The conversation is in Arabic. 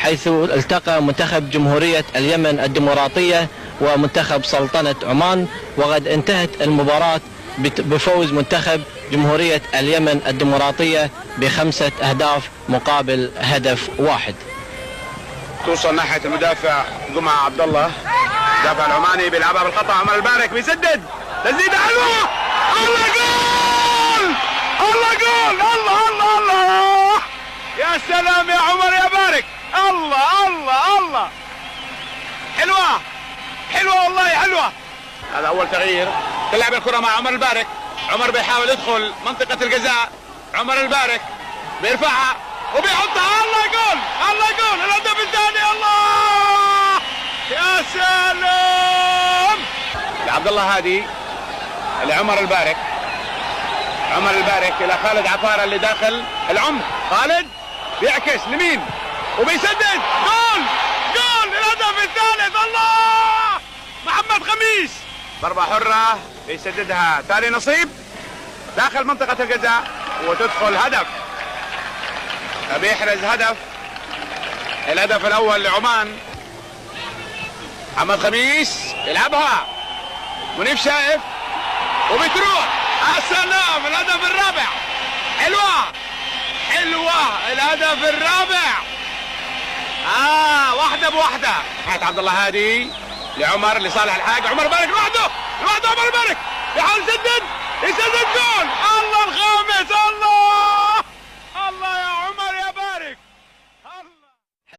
حيث التقى منتخب جمهورية اليمن الديمقراطية ومنتخب سلطنة عمان، وقد انتهت المباراة بفوز منتخب جمهورية اليمن الديمقراطية ب5 أهداف مقابل هدف واحد. توصل ناحية المدافع جمعة عبد الله، المدافع العماني بيلعبها بالخطأ، عمر البارك بيسدد تسديدة حلوة، الله جول، الله جول، الله الله الله، يا سلام يا عمر يا بارك، الله الله الله، حلوة حلوة والله حلوة. هذا أول تغيير، تلعب الكرة مع عمر البارك، عمر بيحاول يدخل منطقة الجزاء، عمر البارك بيرفعها وبيحطها، الله جول، الله جول، الهدف الثاني، الله يا سلام. لعبد الله هادي لعمر البارك، عمر البارك الى خالد عفارة اللي داخل العمق، خالد بيعكس لمين وبيسدد، جول جول، الهدف الثالث، الله، محمد خميس ضربة حرة بيسددها ثاني نصيب داخل منطقة الجزاء وتدخل هدف، بيحرز هدف، الهدف الاول لعمان. محمد خميس يلعبها، منيف شايف وبتروح، السلام، الهدف الرابع، حلوة حلوة، الهدف الرابع، واحدة بواحدة. عبد الله هادي لعمر لصالح الحاج، عمر بارك لوحده عمر بارك يحاول يسدد جول، الله الخامس، الله